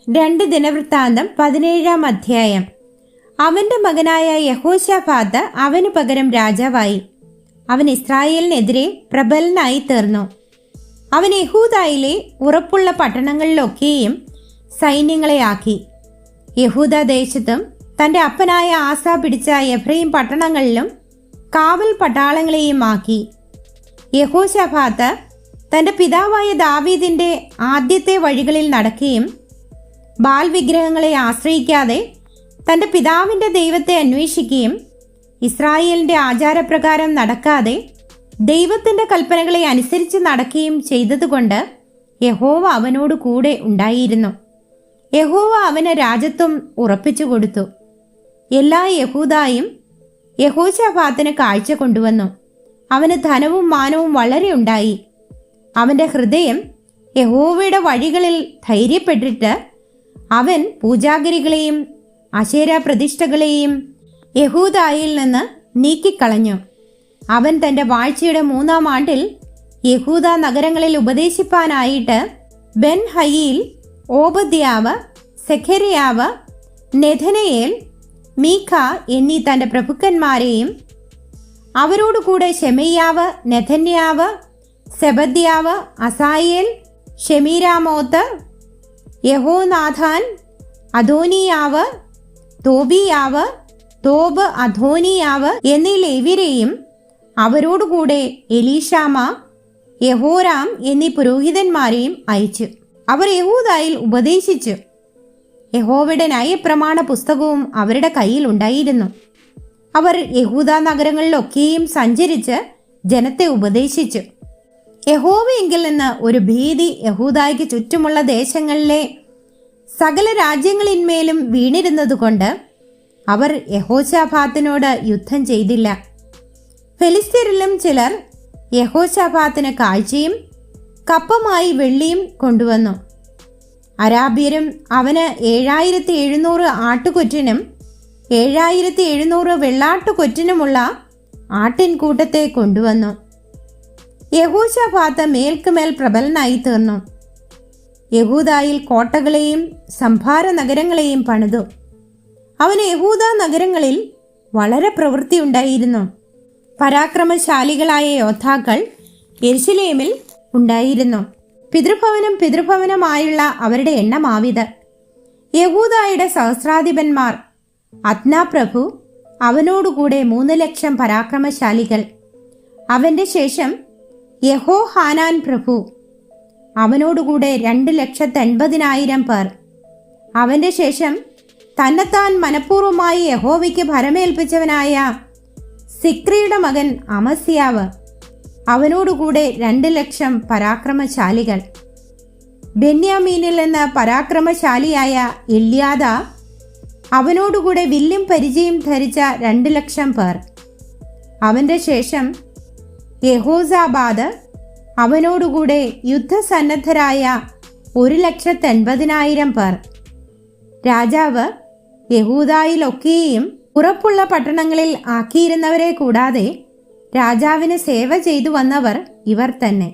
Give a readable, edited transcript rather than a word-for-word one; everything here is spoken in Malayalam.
2 ദിനവൃത്താന്തം 17-ാം അധ്യായം. അവന്റെ മകനായ യഹോശാഫാത്ത് അവനു പകരം രാജാവായി. അവൻ ഇസ്രായേലിനെതിരെ പ്രബലനായി തീർന്നു. അവൻ യഹൂദായിലെ ഉറപ്പുള്ള പട്ടണങ്ങളിലൊക്കെയും സൈന്യങ്ങളെ ആക്കി. യഹൂദ ദേശത്തും തന്റെ അപ്പനായ ആസ പിടിച്ച എഫ്രൈം പട്ടണങ്ങളിലും കാവൽ പട്ടാളങ്ങളെയും ആക്കി. യഹോശാഫാത്ത് തന്റെ പിതാവായ ദാവീദിന്റെ ആദ്യത്തെ വഴികളിൽ നടക്കുകയും ബാൽ വിഗ്രഹങ്ങളെ ആശ്രയിക്കാതെ തന്റെ പിതാവിന്റെ ദൈവത്തെ അന്വേഷിക്കുകയും ഇസ്രായേലിന്റെ ആചാരപ്രകാരം നടക്കാതെ ദൈവത്തിന്റെ കൽപ്പനകളെ അനുസരിച്ച് നടക്കുകയും ചെയ്തതുകൊണ്ട് യഹോവ അവനോട് കൂടെ ഉണ്ടായിരുന്നു. യഹോവ അവന് രാജത്വം ഉറപ്പിച്ചു കൊടുത്തു. എല്ലാ യഹൂദായും യഹോശാഫാത്തിന് കാഴ്ച കൊണ്ടുവന്നു. അവന് ധനവും മാനവും വളരെ ഉണ്ടായി. അവന്റെ ഹൃദയം യഹോവയുടെ വഴികളിൽ ധൈര്യപ്പെട്ടിട്ട് അവൻ പൂജാഗിരികളെയും അശേര പ്രതിഷ്ഠകളെയും യഹൂദായിൽ നിന്ന് നീക്കിക്കളഞ്ഞു. അവൻ തന്റെ വാഴ്ചയുടെ 3-ാം ആണ്ടിൽ യഹൂദ നഗരങ്ങളിൽ ഉപദേശിപ്പാനായിട്ട് ബെൻ ഹയീൽ, ഓബദ്യാവ്, സെഖര്യാവ്, നെഥനയേൽ, മീഖ എന്നീ തന്റെ പ്രഭുക്കന്മാരെയും അവരോടുകൂടെ ശെമയ്യാവ്, നെഥന്യാവ്, സെബദ്യാവ്, അസായേൽ, ഷെമീരാമോത്ത്, യഹോനാഥാൻ, അദോനിയാവ്, തോബിയാവ്, തോബ്, അധോനിയാവ് എന്നീ ലേവ്യരെയും അവരോടുകൂടെ എലീഷാമ, യഹോരാം എന്നീ പുരോഹിതന്മാരെയും അയച്ചു. അവർ യഹൂദായിൽ ഉപദേശിച്ചു. യഹോവയുടെ ന്യായപ്രമാണ പുസ്തകവും അവരുടെ കയ്യിൽ ഉണ്ടായിരുന്നു. അവർ യഹൂദ നഗരങ്ങളിലൊക്കെയും സഞ്ചരിച്ച് ജനത്തെ ഉപദേശിച്ചു. യഹോവയെങ്കിൽ നിന്ന് ഒരു ഭീതി യഹൂദായ്ക്ക് ചുറ്റുമുള്ള ദേശങ്ങളിലെ സകല രാജ്യങ്ങളിന്മേലും വീണിരുന്നതുകൊണ്ട് അവർ യഹോശാഫാത്തിനോട് യുദ്ധം ചെയ്തില്ല. ഫെലിസ്ത്യരിലും ചിലർ യഹോശാഫാത്തിന് കാഴ്ചയും കപ്പമായി വെള്ളിയും കൊണ്ടുവന്നു. അരാബ്യരും അവന് 7700 ആട്ടുകൊറ്റനും 7700 വെള്ളാട്ടുകൊറ്റനുമുള്ള ആട്ടിൻകൂട്ടത്തെ കൊണ്ടുവന്നു. യഹോശാഫാത്ത് മേൽക്കുമേൽ പ്രബലനായി തീർന്നു. യഹൂദായിൽ കോട്ടകളെയും സംഭാര നഗരങ്ങളെയും പണിതു. അവന് യഹൂദ നഗരങ്ങളിൽ വളരെ പ്രവൃത്തിയുണ്ടായിരുന്നു. പരാക്രമശാലികളായ യോദ്ധാക്കൾ യെരുശലേമിൽ ഉണ്ടായിരുന്നു. പിതൃഭവനമായുള്ള അവരുടെ എണ്ണമാവിത്. യഹൂദായുടെ സഹസ്രാധിപന്മാർ: അദ്നാ പ്രഭു, അവനോടുകൂടെ 3,00,000 പരാക്രമശാലികൾ. അവന്റെ ശേഷം യഹോഹാനാൻ പ്രഭു, അവനോടുകൂടെ 2,80,000 പേർ. അവന്റെ ശേഷം തന്നെത്താൻ മനഃപൂർവ്വമായി യഹോവയ്ക്ക് ഭരമേൽപ്പിച്ചവനായ സിക്രിയുടെ മകൻ അമസ്യാവ്, അവനോടുകൂടെ 2,00,000 പരാക്രമശാലികൾ. ബെന്യാമീനിൽ നിന്ന് പരാക്രമശാലിയായ എല്യാദ, അവനോടുകൂടെ വില്ലും പരിചയും ധരിച്ച 2,00,000 പേർ. അവന്റെ ശേഷം യഹോസാബാദ്, അവനോടുകൂടെ യുദ്ധസന്നദ്ധരായ 1,80,000 പേർ. രാജാവ് യഹൂദായിലൊക്കെയും ഉറപ്പുള്ള പട്ടണങ്ങളിൽ ആക്കിയിരുന്നവരെ കൂടാതെ രാജാവിന് സേവ ചെയ്തു വന്നവർ ഇവർ തന്നെ.